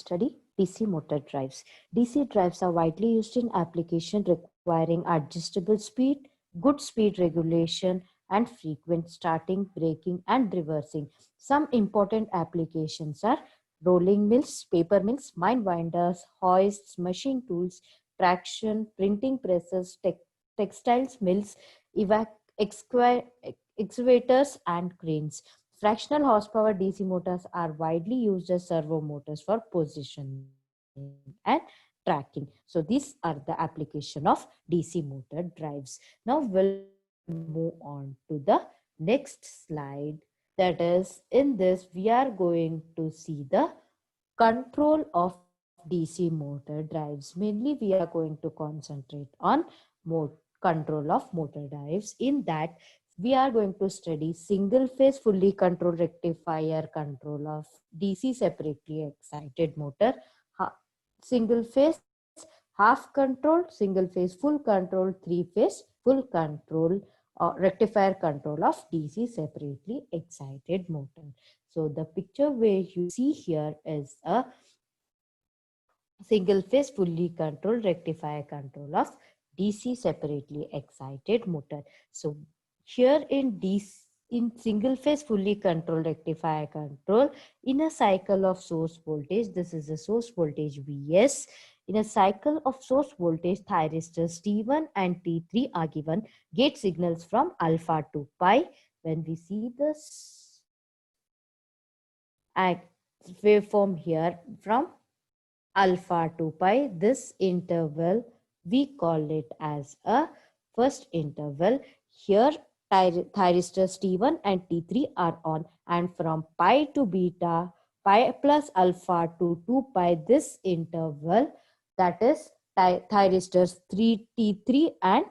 study DC motor drives. DC drives are widely used in application requiring adjustable speed, good speed regulation, and frequent starting, braking, and reversing. Some important applications are rolling mills, paper mills, mine winders, hoists, machine tools, traction, printing presses, textiles mills, excava- excavators, and cranes. Fractional horsepower DC motors are widely used as servo motors for positioning and tracking. So these are the application of DC motor drives. Now we'll move on to the next slide. That is, in this, we are going to see the control of DC motor drives. Mainly, we are going to concentrate on control of motor drives. In that, we are going to study single phase fully controlled rectifier control of DC separately excited motor, single phase half control, single phase full control, three phase full control, rectifier control of DC separately excited motor. So the picture where you see here is a single phase fully controlled rectifier control of DC separately excited motor. So here in single phase fully controlled rectifier control, in a cycle of source voltage, this is a source voltage Vs. In a cycle of source voltage, thyristors T1 and T3 are given gate signals from alpha to pi. When we see this waveform here from alpha to pi, this interval we call it as a first interval. Here thyristors T1 and T3 are on, and from pi to beta, pi plus alpha to 2 pi, this interval, that is thyristors 3 T3 and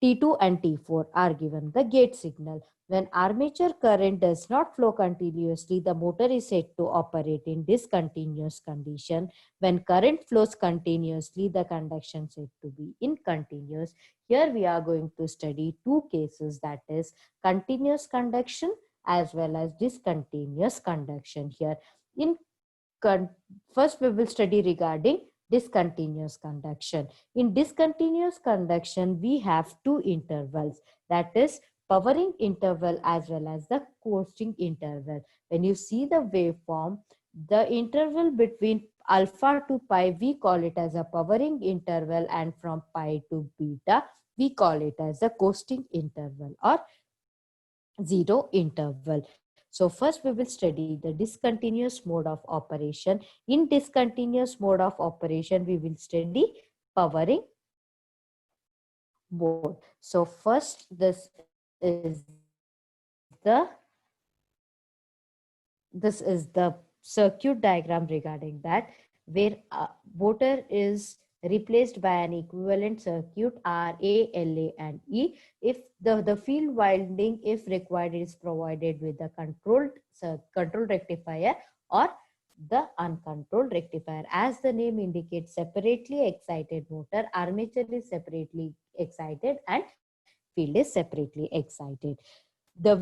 T2 and T4 are given the gate signal. When armature current does not flow continuously, the motor is said to operate in discontinuous condition. When current flows continuously, the conduction is said to be in continuous. Here we are going to study two cases, that is continuous conduction as well as discontinuous conduction. Here in first we will study regarding discontinuous conduction. In discontinuous conduction, we have two intervals, that is powering interval as well as the coasting interval. When you see the waveform, the interval between alpha to pi, we call it as a powering interval, and from pi to beta, we call it as a coasting interval or zero interval. So first we will study the discontinuous mode of operation. In discontinuous mode of operation, we will study powering mode. So first this is the circuit diagram regarding that, where motor is replaced by an equivalent circuit R, A, L, A, and E. If the field winding, if required, is provided with the controlled rectifier or the uncontrolled rectifier. As the name indicates, separately excited motor, armature is separately excited and field is separately excited. The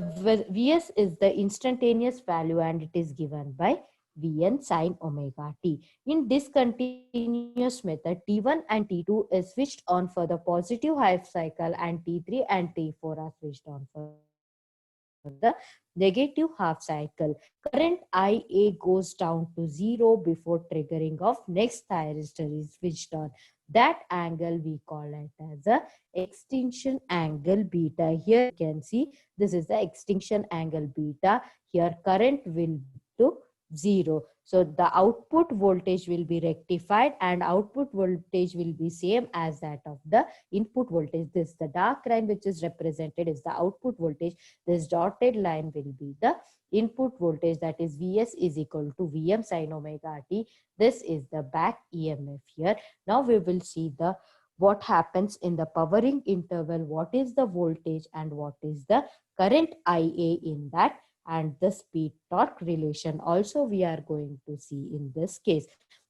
Vs is the instantaneous value and it is given by Vn sine omega t. In discontinuous method, T1 and T2 is switched on for the positive half cycle and T3 and T4 are switched on for the negative half cycle. Current IA goes down to 0 before triggering of next thyristor is switched on. That angle we call it as a extinction angle beta. Here you can see this is the extinction angle beta. Here current will be to 0. So the output voltage will be rectified and output voltage will be same as that of the input voltage. This, the dark line which is represented, is the output voltage. This dotted line will be the input voltage, that is Vs is equal to Vm sin omega t. This is the back EMF here. Now we will see the what happens in the powering interval, what is the voltage and what is the current IA in that, and the speed torque relation also we are going to see in this case.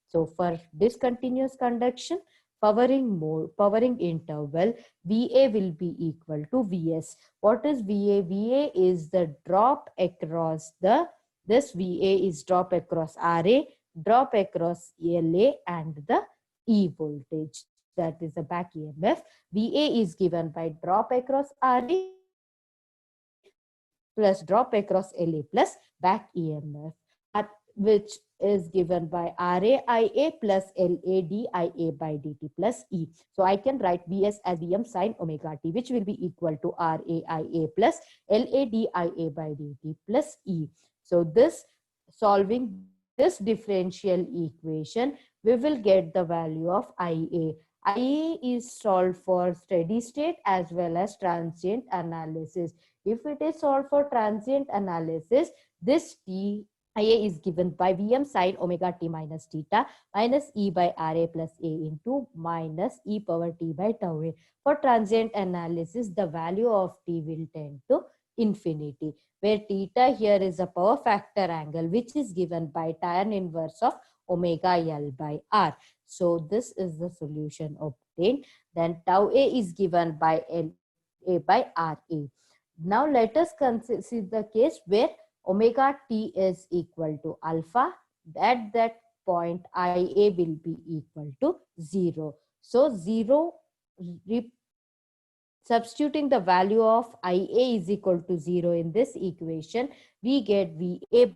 So for discontinuous conduction, powering interval, VA will be equal to Vs. What is VA? VA is the drop across this VA is drop across RA. drop across LA and the E voltage, that is the back EMF. VA is given by drop across RA plus drop across LA plus back EMF, which is given by RAIA plus LADIA by dt plus E. So I can write Vs as Vm sine omega t, which will be equal to RAIA plus LADIA by dt plus E. So this, solving this differential equation, we will get the value of IA. IA is solved for steady state as well as transient analysis. If it is solved for transient analysis, this T IA is given by Vm sine omega t minus theta minus E by Ra plus A into minus E power t by tau A. For transient analysis, the value of T will tend to infinity, where theta here is a power factor angle, which is given by tan inverse of omega L by R. So this is the solution obtained. Then tau A is given by L A by RA. Now let us consider the case where omega t is equal to alpha. At that point, IA will be equal to 0. So 0, substituting the value of IA is equal to 0 in this equation, we get VA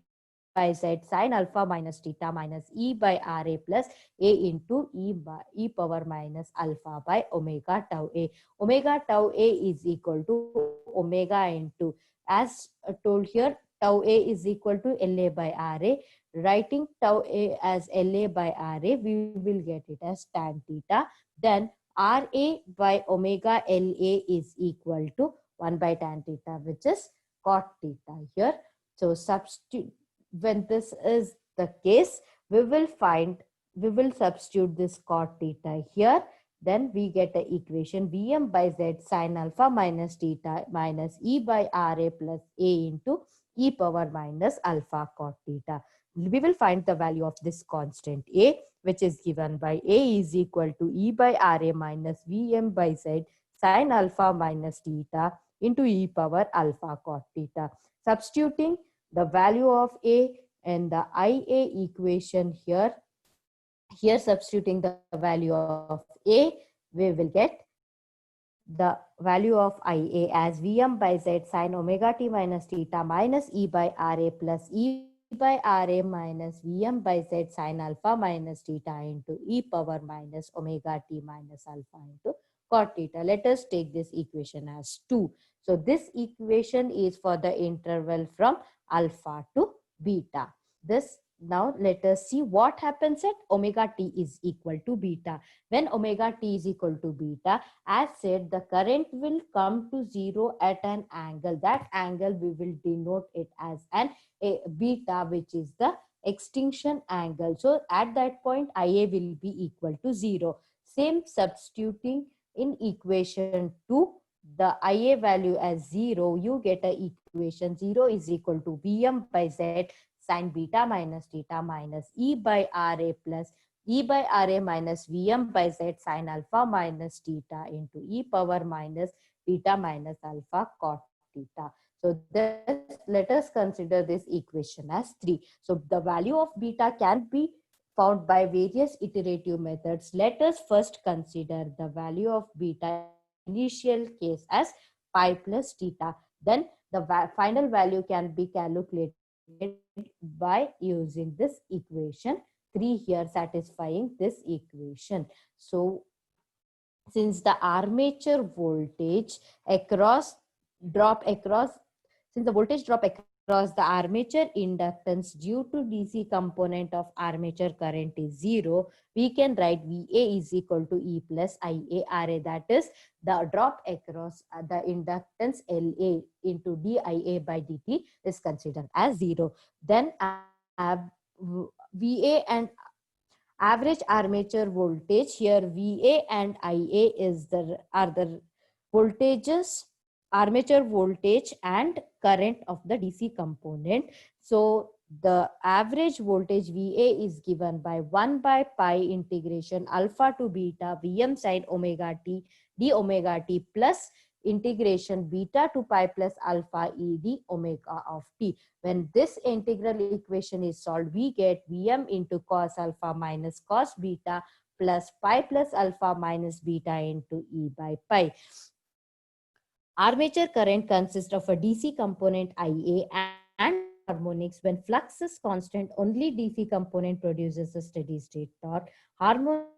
by Z sine alpha minus theta minus E by RA plus A into E power minus alpha by omega tau A. Omega tau A is equal to omega into, as told here, tau A is equal to LA by RA. Writing tau A as LA by RA, we will get it as tan theta. Then RA by omega LA is equal to 1 by tan theta, which is cot theta here. So substitute, when this is the case, we will substitute this cot theta here. Then we get the equation Vm by Z sine alpha minus theta minus E by RA plus A into E power minus alpha cot theta. We will find the value of this constant A, which is given by A is equal to E by RA minus Vm by Z sine alpha minus theta into E power alpha cot theta. Substituting the value of A and the IA equation here substituting the value of A, we will get the value of IA as Vm by Z sine omega t minus theta minus E by RA plus E by RA minus Vm by Z sine alpha minus theta into E power minus omega t minus alpha into cot theta. Let us take this equation as 2. So this equation is for the interval from alpha to beta. This, now let us see what happens at omega t is equal to beta. When omega t is equal to beta, as said, the current will come to 0 at an angle. That angle we will denote it as an beta, which is the extinction angle. So at that point, IA will be equal to 0. Same, substituting in equation 2, the IA value as 0, you get a equation 0 is equal to Vm by Z sine beta minus theta minus E by RA plus E by RA minus Vm by Z sine alpha minus theta into E power minus beta minus alpha cot theta. So let us consider this equation as 3. So the value of beta can be found by various iterative methods. Let us first consider the value of beta initial case as pi plus theta. Then the final value can be calculated by using this equation 3 here, satisfying this equation. So since the armature voltage drop across the armature inductance due to DC component of armature current is 0, we can write VA is equal to E plus IARA. That is, the drop across the inductance LA into DIA by dt is considered as 0. Then VA and average armature voltage, here VA and IA are the voltages, armature voltage and current of the DC component. So the average voltage VA is given by 1 by pi integration alpha to beta Vm sine omega t d omega t plus integration beta to pi plus alpha e d omega of t. When this integral equation is solved, we get Vm into cos alpha minus cos beta plus pi plus alpha minus beta into e by pi. Armature current consists of a DC component Ia and harmonics. When flux is constant, only DC component produces a steady state torque. Harmonic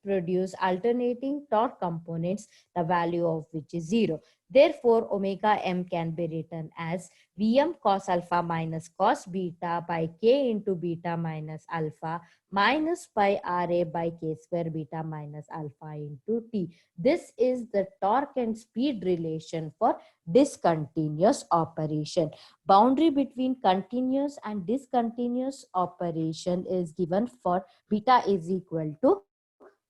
produce alternating torque components, the value of which is 0. Therefore, omega m can be written as Vm cos alpha minus cos beta by k into beta minus alpha minus pi Ra by k square beta minus alpha into t. This is the torque and speed relation for discontinuous operation. Boundary between continuous and discontinuous operation is given for beta is equal to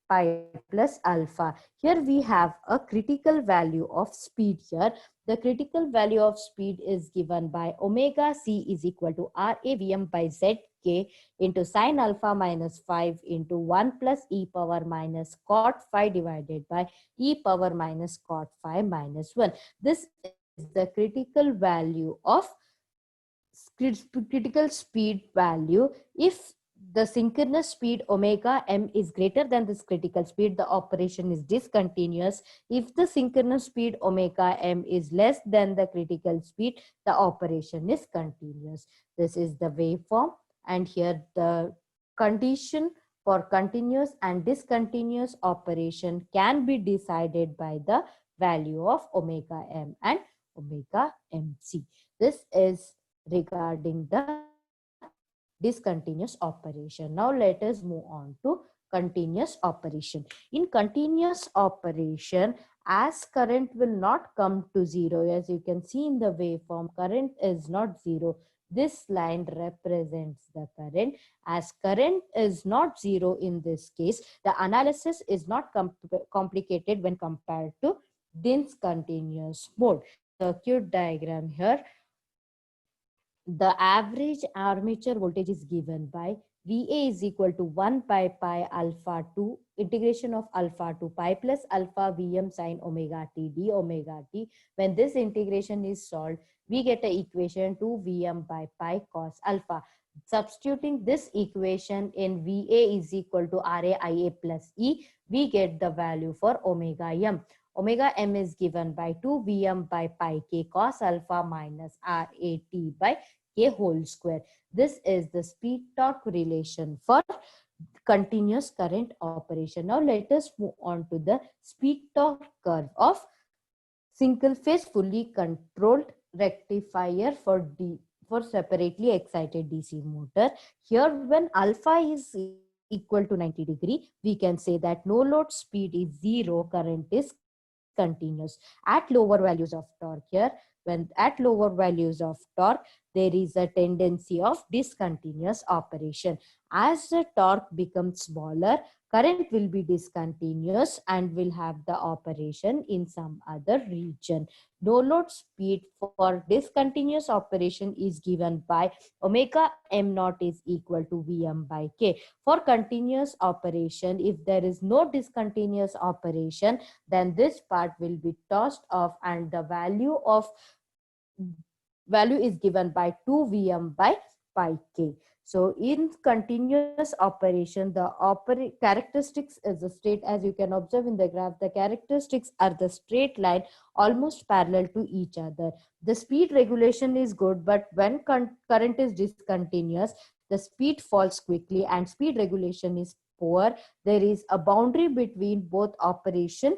pi plus alpha. Here we have a critical value of speed here. The critical value of speed is given by omega c is equal to RAVM by ZK into sine alpha minus 5 into 1 plus e power minus cot phi divided by e power minus cot phi minus 1. This is the critical value of critical speed value. If the synchronous speed omega m is greater than this critical speed, the operation is discontinuous. If the synchronous speed omega m is less than the critical speed, the operation is continuous. This is the waveform, and here the condition for continuous and discontinuous operation can be decided by the value of omega m and omega mc. This is regarding the discontinuous operation. Now let us move on to continuous operation. In continuous operation, as current will not come to zero, as you can see in the waveform, current is not zero. This line represents the current. As current is not zero in this case, the analysis is not complicated when compared to discontinuous mode. Circuit diagram here. The average armature voltage is given by VA is equal to 1 by pi alpha 2 integration of alpha to pi plus alpha Vm sine omega t d omega t. When this integration is solved, we get an equation 2 Vm by pi cos alpha. Substituting this equation in VA is equal to RAIA plus E, we get the value for omega m. Omega m is given by 2 Vm by pi k cos alpha minus RAT by k whole square. This is the speed torque relation for continuous current operation. Now let us move on to the speed torque curve of single phase fully controlled rectifier for separately excited DC motor. Here when alpha is equal to 90 degree, we can say that no load speed is zero, current is continuous. At lower values of torque here, when at lower values of torque, there is a tendency of discontinuous operation. As the torque becomes smaller, current will be discontinuous and will have the operation in some other region. No load speed for discontinuous operation is given by omega m naught is equal to Vm by k. For continuous operation, if there is no discontinuous operation, then this part will be tossed off and the value is given by 2 Vm by pi k. So in continuous operation, the characteristics is the straight, as you can observe in the graph, the characteristics are the straight line almost parallel to each other. The speed regulation is good, but when current is discontinuous, the speed falls quickly and speed regulation is poor. There is a boundary between both operation.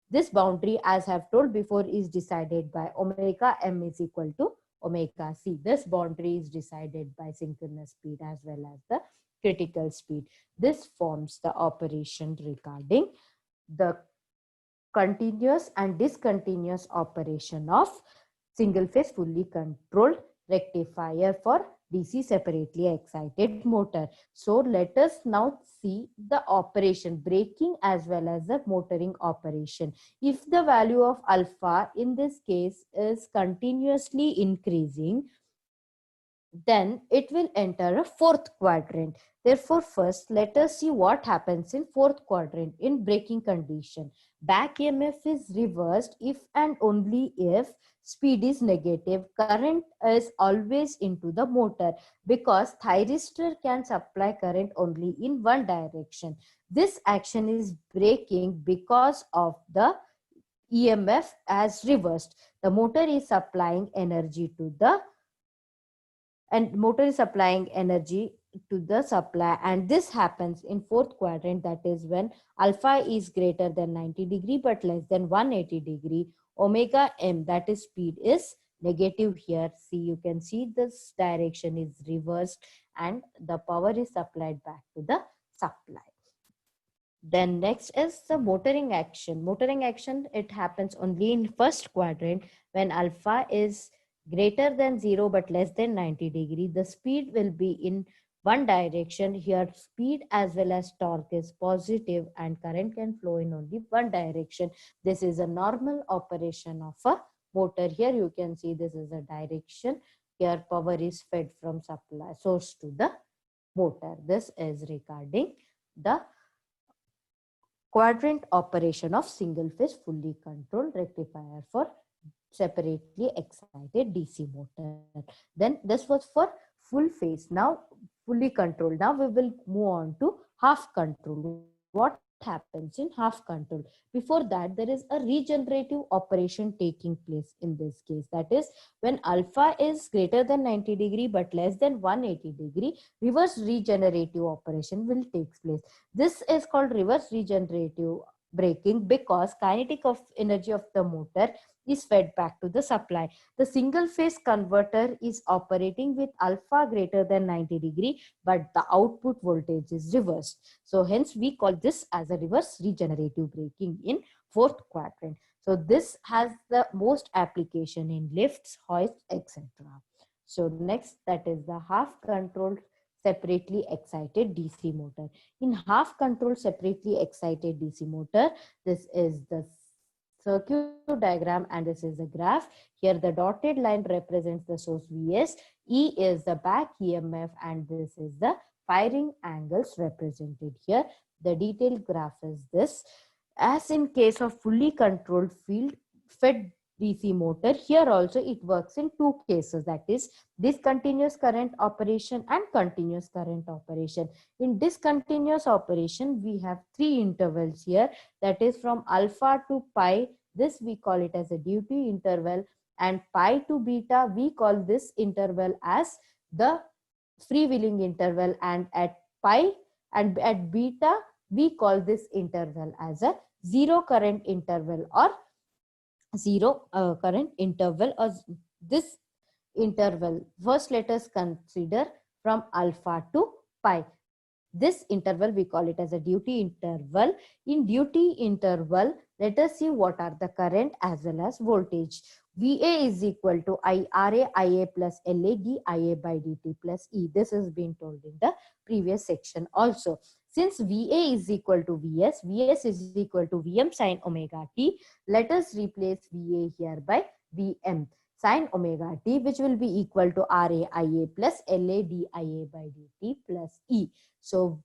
This boundary, as I have told before, is decided by omega m is equal to omega c. This boundary is decided by synchronous speed as well as the critical speed. This forms the operation regarding the continuous and discontinuous operation of single phase fully controlled rectifier for DC separately excited motor. So let us now see the operation, braking as well as the motoring operation. If the value of alpha in this case is continuously increasing, then it will enter a fourth quadrant. Therefore, first let us see what happens in fourth quadrant in braking condition. Back EMF is reversed if and only if speed is negative. Current is always into the motor because thyristor can supply current only in one direction. This action is braking because of the EMF as reversed. The motor is supplying energy to the motor is supplying energy to the supply, and this happens in fourth quadrant, that is when alpha is greater than 90 degree but less than 180 degree. Omega m, that is speed, is negative here. See, you can see this direction is reversed and the power is supplied back to the supply. Then next is the motoring action. Motoring action, it happens only in first quadrant when alpha is greater than 0 but less than 90 degree. The speed will be in one direction. Here speed as well as torque is positive and current can flow in only one direction. This is a normal operation of a motor. Here you can see this is a direction. Here power is fed from supply source to the motor. This is regarding the quadrant operation of single phase fully controlled rectifier for separately excited DC motor. Then this was for full phase. Now fully controlled. Now we will move on to half control. What happens in half control? Before that, there is a regenerative operation taking place in this case. That is, when alpha is greater than 90 degree but less than 180 degree, reverse regenerative operation will take place. This is called reverse regenerative braking because kinetic of energy of the motor is fed back to the supply. The single phase converter is operating with alpha greater than 90 degree, but the output voltage is reversed. So hence we call this as a reverse regenerative braking in fourth quadrant. So this has the most application in lifts, hoists, etc. So next, that is the half controlled separately excited DC motor. In half controlled separately excited DC motor, this is the circuit diagram and this is the graph. Here the dotted line represents the source Vs, E is the back EMF, and this is the firing angles represented here. The detailed graph is this. As in case of fully controlled field fed DC motor, here also it works in two cases, that is discontinuous current operation and continuous current operation. In discontinuous operation, we have three intervals here, that is from alpha to pi. This we call it as a duty interval, and pi to beta, we call this interval as the freewheeling interval, and at pi and at beta, we call this interval as a zero current interval or zero current interval. Or this interval, first let us consider from alpha to pi. This interval we call it as a duty interval. In duty interval, let us see what are the current as well as voltage. VA is equal to IRA, IA plus LA, DIA by dt plus E. This has been told in the previous section also. Since VA is equal to VS, VS is equal to VM sine omega t, let us replace VA here by VM sine omega t, which will be equal to RA IA plus LA DIA by dt plus E. So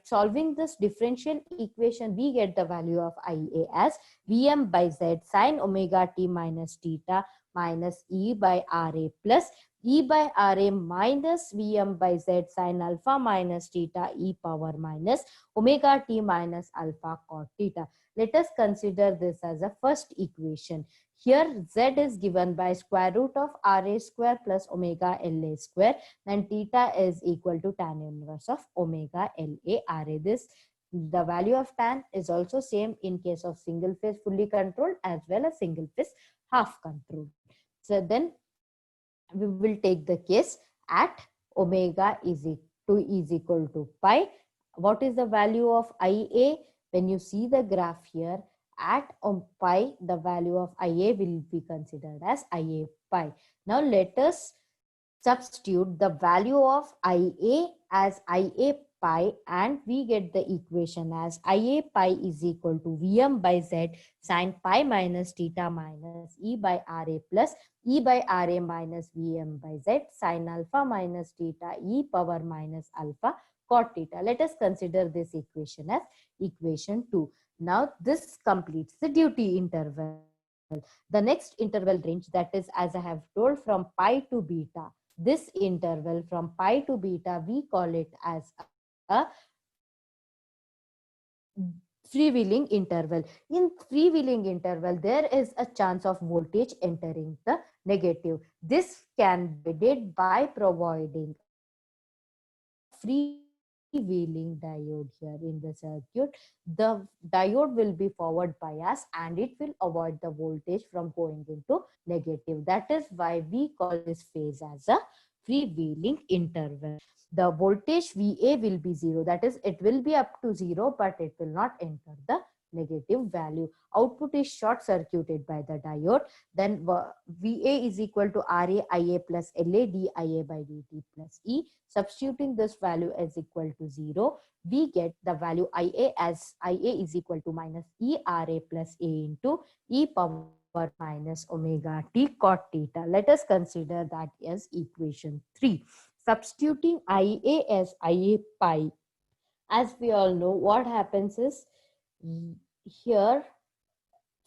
solving this differential equation, we get the value of IA as Vm by Z sine omega t minus theta minus E by RA plus E by RA minus Vm by Z sine alpha minus theta E power minus omega t minus alpha cot theta. Let us consider this as a first equation. Here Z is given by square root of RA square plus omega LA square, and theta is equal to tan inverse of omega LA RA. This, the value of tan is also same in case of single phase fully controlled as well as single phase half controlled. So then we will take the case at omega is equal to pi. What is the value of IA? When you see the graph here, at pi, the value of IA will be considered as IA pi. Now let us substitute the value of IA as IA pi, and we get the equation as IA pi is equal to Vm by Z sine pi minus theta minus E by RA plus E by RA minus Vm by Z sine alpha minus theta E power minus alpha cot theta. Let us consider this equation as equation 2. Now this completes the duty interval. The next interval range, that is, as I have told, from pi to beta. This interval from pi to beta, we call it as a freewheeling interval. In freewheeling interval, there is a chance of voltage entering the negative. This can be avoided by providing a freewheeling diode here in the circuit. The diode will be forward bias and it will avoid the voltage from going into negative. That is why we call this phase as a freewheeling interval. The voltage VA will be 0. That is, it will be up to 0, but it will not enter the negative value. Output is short circuited by the diode. Then VA is equal to RA IA plus LA DIA by dt plus E. Substituting this value as equal to 0, we get the value IA as IA is equal to minus ERA plus A into E power minus omega t cot theta. Let us consider that as equation 3. Substituting IA as IA pi, as we all know, what happens is here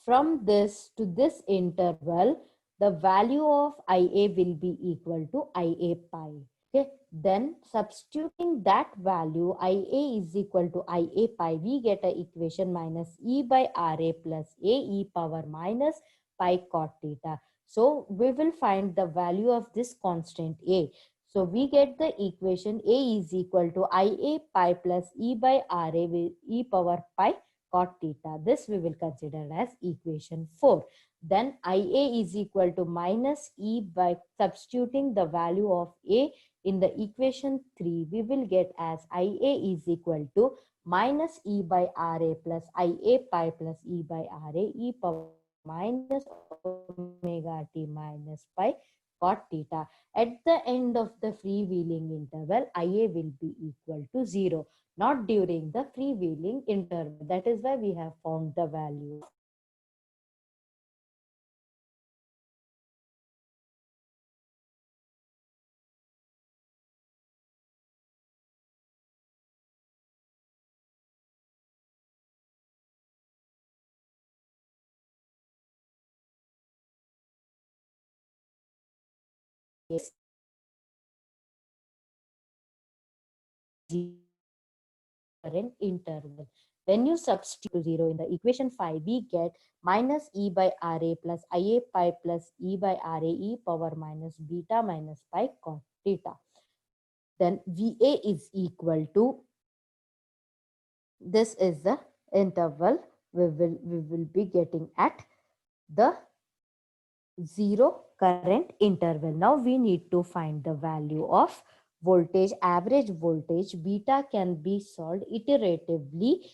from this to this interval, the value of IA will be equal to IA pi. Okay, then substituting that value IA is equal to IA pi, we get a equation minus E by RA plus A E power minus pi cot theta. So we will find the value of this constant A. So we get the equation A is equal to IA pi plus E by RA with E power pi cot theta. This we will consider as equation 4. Then IA is equal to minus E by substituting the value of A in the equation 3, we will get as IA is equal to minus E by RA plus IA pi plus E by RA E power minus omega t minus pi cot theta. At the end of the freewheeling interval, IA will be equal to 0, not during the freewheeling interval. That is why we have found the value. Current interval. When you substitute 0 in the equation 5, we get minus E by RA plus IA pi plus E by RA E power minus beta minus pi cot theta. Then VA is equal to, this is the interval we will be getting at the 0 current interval. Now we need to find the value of voltage, average voltage. Beta can be solved iteratively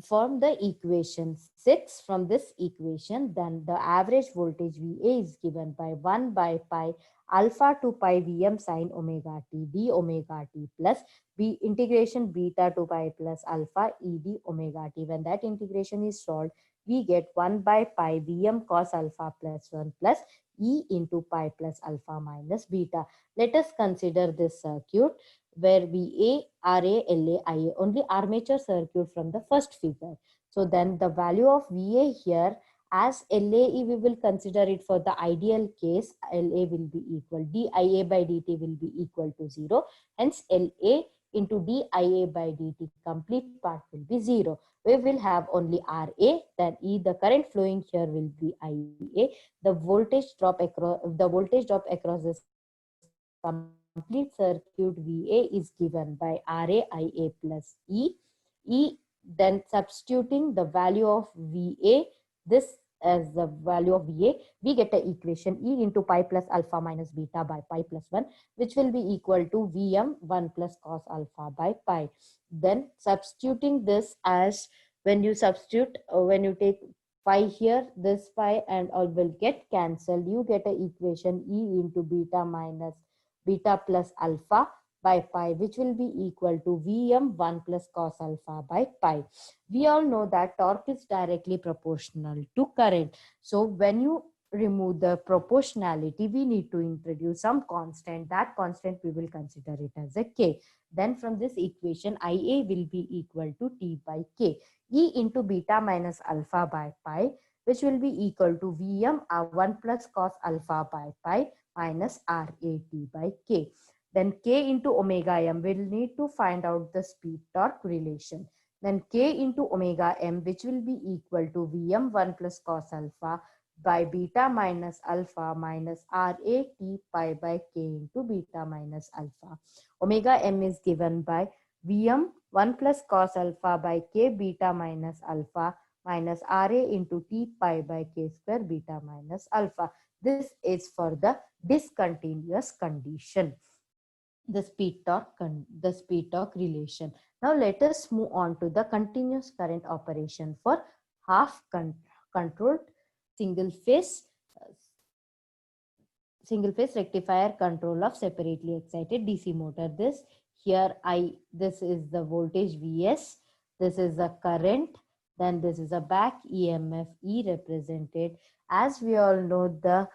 from the equation 6. From this equation, then the average voltage VA is given by 1 by pi alpha to pi Vm sin omega t d omega t plus b integration beta to pi plus alpha e d omega t. When that integration is solved, we get 1 by pi Vm cos alpha plus 1 plus e into pi plus alpha minus beta. Let us consider this circuit where VA, RA, LA, IA, only armature circuit from the first figure. So then the value of VA here as LAE, we will consider it for the ideal case, LA will be equal, DIA by DT will be equal to 0. Hence LA into DIA by DT complete part will be 0. We will have only RA, then E, the current flowing here will be IA. The voltage drop across this complete circuit VA is given by RA IA plus E. Then substituting the value of VA, this as the value of VA, we get the equation E into pi plus alpha minus beta by pi plus 1, which will be equal to Vm 1 plus cos alpha by pi. Then substituting this as, when you substitute, when you take pi here, this pi and all will get cancelled. You get an equation E into beta minus beta plus alpha by pi, which will be equal to Vm 1 plus cos alpha by pi. We all know that torque is directly proportional to current. So when you remove the proportionality, we need to introduce some constant. That constant we will consider it as a k. Then from this equation, Ia will be equal to T by k. E into beta minus alpha by pi, which will be equal to Vm 1 plus cos alpha by pi minus RAT by k. Then k into omega m, will need to find out the speed torque relation. Then k into omega m, which will be equal to Vm 1 plus cos alpha by beta minus alpha minus RAT pi by k into beta minus alpha. Omega m is given by Vm 1 plus cos alpha by k beta minus alpha minus Ra into T pi by k square beta minus alpha. This is for the discontinuous condition, the speed torque relation. Now let us move on to the continuous current operation for half controlled single phase rectifier control of separately excited DC motor. This is the voltage Vs, this is the current, then this is a back EMF E represented. As we all know, the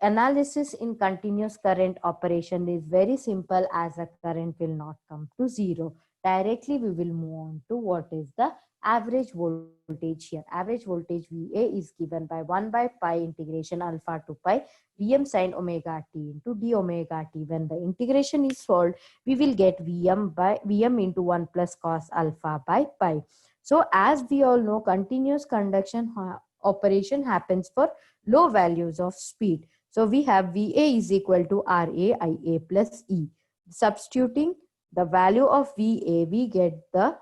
analysis in continuous current operation is very simple, as a current will not come to zero. Directly we will move on to what is the average voltage here. Average voltage VA is given by 1 by pi integration alpha to pi Vm sin omega t into d omega t. When the integration is solved, we will get Vm into 1 plus cos alpha by pi. So as we all know, continuous conduction operation happens for low values of speed. So we have VA is equal to RA IA plus E. Substituting the value of VA, we get the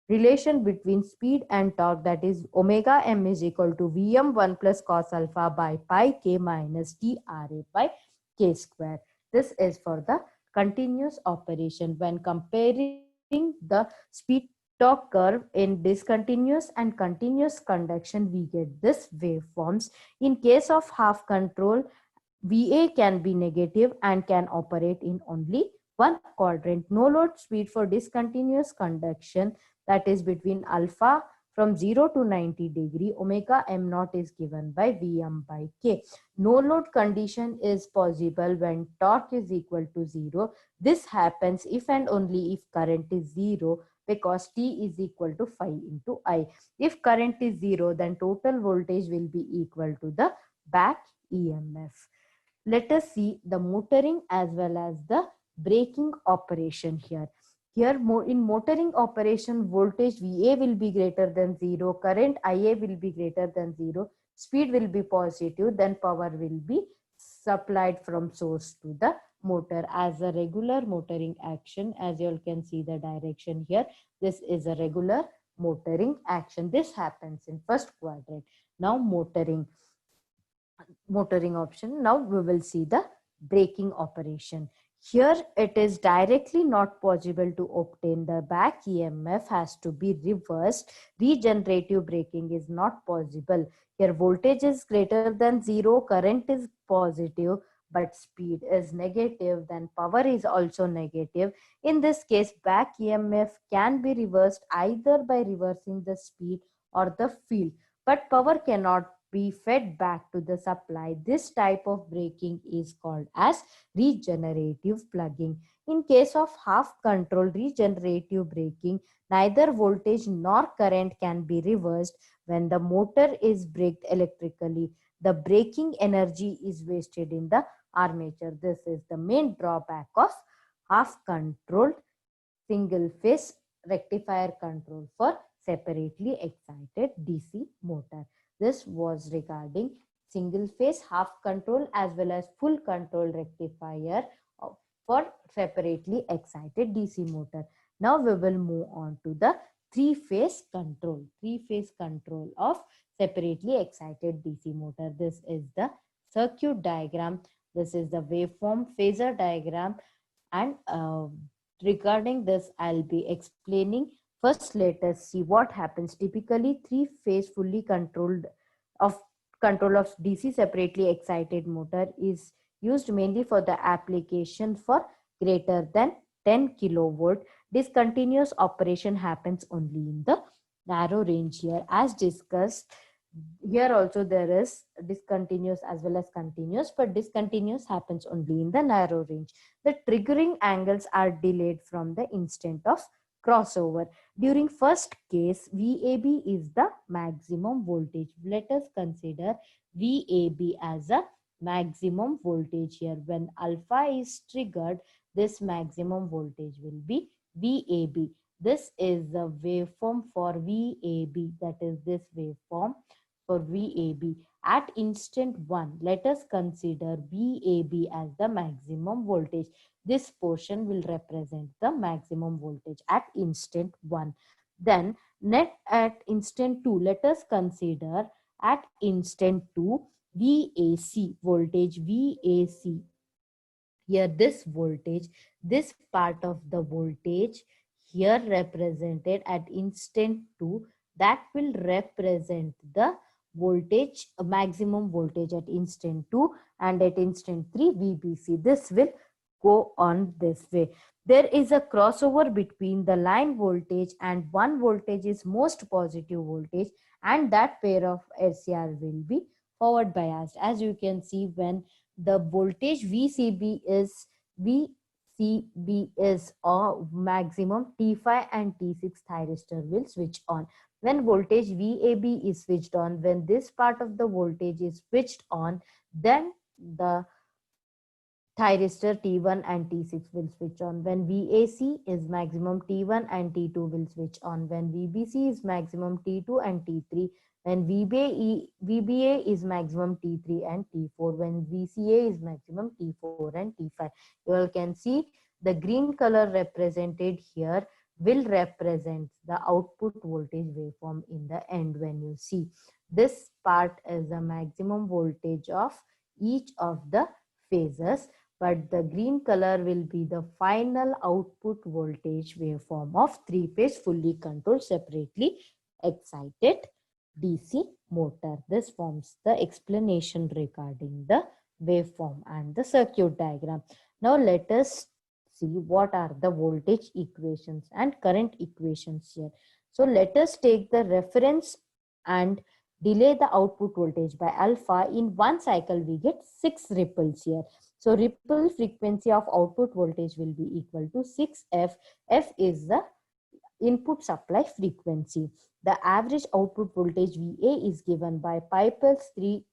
relation between speed and torque, that is omega m is equal to Vm 1 plus cos alpha by pi k minus T RA by k square. This is for the continuous operation. When comparing the speed torque curve in discontinuous and continuous conduction, we get this waveforms. In case of half control, VA can be negative and can operate in only one quadrant. No load speed for discontinuous conduction, that is between alpha from 0 to 90 degree, omega m naught is given by Vm by k. No load condition is possible when torque is equal to 0. This happens if and only if current is 0, because T is equal to phi into I. If current is 0, then total voltage will be equal to the back EMF. Let us see the motoring as well as the braking operation here. Here in motoring operation, voltage VA will be greater than 0, current IA will be greater than 0, speed will be positive, then power will be supplied from source to the motor as a regular motoring action. As you all can see the direction here, this is a regular motoring action. This happens in first quadrant. Now motoring option. Now we will see the braking operation. Here it is directly not possible to obtain. The back EMF has to be reversed. Regenerative braking is not possible. Here voltage is greater than 0, current is positive, but speed is negative, then power is also negative. In this case, back EMF can be reversed either by reversing the speed or the field, but power cannot be fed back to the supply. This type of braking is called as regenerative plugging. In case of half control regenerative braking, neither voltage nor current can be reversed. When the motor is braked electrically, the braking energy is wasted in the armature. This is the main drawback of half controlled single phase rectifier control for separately excited DC motor. This was regarding single phase, half control as well as full control rectifier for separately excited DC motor. Now we will move on to the three-phase control of separately excited DC motor. This is the circuit diagram. This is the waveform phasor diagram, and regarding this I'll be explaining. First, let us see what happens. Typically, three-phase fully control of DC separately excited motor is used mainly for the application for greater than 10 kilovolt. Discontinuous operation happens only in the narrow range here. As discussed, Here also there is discontinuous as well as continuous, but discontinuous happens only in the narrow range. The triggering angles are delayed from the instant of crossover. During first case, VAB is the maximum voltage. Let us consider VAB as a maximum voltage here. When alpha is triggered, this maximum voltage will be VAB. This is the waveform for VAB, that is this waveform for VAB. At instant 1, let us consider VAB as the maximum voltage. This portion will represent the maximum voltage at instant 1. Then net at instant 2, let us consider at instant 2 VAC, voltage VAC. Here this voltage, this part of the voltage here represented at instant 2, that will represent the voltage, maximum voltage at instant 2, and at instant 3 VBC. This will go on this way. There is a crossover between the line voltage, and one voltage is most positive voltage, and that pair of SCR will be forward biased. As you can see, when the voltage VCB is or maximum, T5 and T6 thyristor will switch on. When voltage VAB is switched on, when this part of the voltage is switched on, then the thyristor T1 and T6 will switch on. When VAC is maximum, T1 and T2 will switch on. When VBC is maximum, T2 and T3. When VBA is maximum, T3 and T4. When VCA is maximum, T4 and T5. You all can see the green color represented here will represent the output voltage waveform in the end. When you see this part is the maximum voltage of each of the phases, but the green color will be the final output voltage waveform of three-phase fully controlled separately excited DC motor. This forms the explanation regarding the waveform and the circuit diagram. Now let us see what are the voltage equations and current equations here. So let us take the reference and delay the output voltage by alpha. In one cycle we get 6 ripples here. So ripple frequency of output voltage will be equal to 6F. F is the input supply frequency. The average output voltage VA is given by pi plus 3,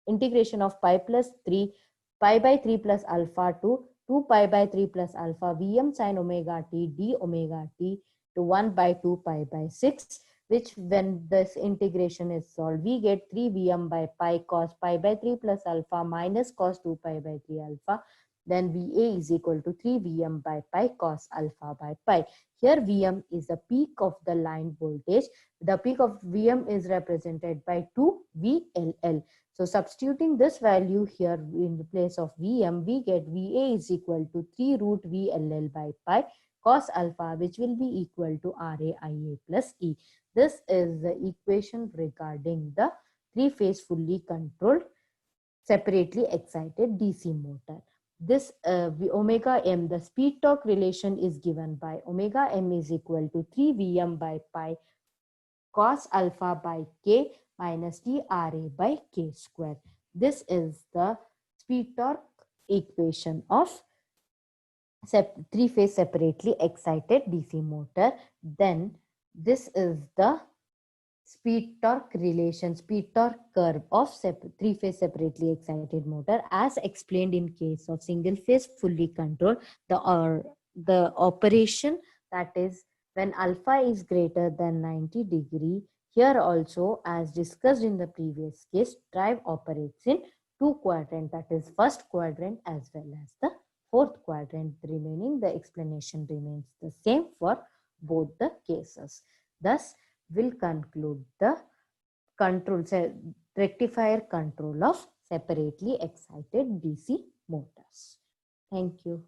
integration of pi plus 3, pi by 3 plus alpha to 2 pi by 3 plus alpha Vm sin omega t d omega t to 1 by 2 pi by 6, which when this integration is solved, we get 3 Vm by pi cos pi by 3 plus alpha minus cos 2 pi by 3 alpha. Then VA is equal to 3 Vm by pi cos alpha by pi. Here Vm is the peak of the line voltage. The peak of Vm is represented by 2 VLL. So substituting this value here in the place of Vm, we get VA is equal to 3 root VLL by pi cos alpha, which will be equal to RAIA plus E. This is the equation regarding the three-phase fully controlled separately excited DC motor. This omega m, the speed torque relation is given by omega m is equal to 3 Vm by pi cos alpha by k minus TRA by k square. This is the speed torque equation of three-phase separately excited DC motor. Then this is the speed torque relation, speed torque curve of three-phase separately excited motor as explained in case of single-phase fully controlled. The operation, that is when alpha is greater than 90 degree. Here also, as discussed in the previous case, drive operates in 2 quadrant, that is first quadrant as well as the fourth quadrant. Remaining, the explanation remains the same for both the cases. Thus, will conclude the control rectifier control of separately excited DC motors. Thank you.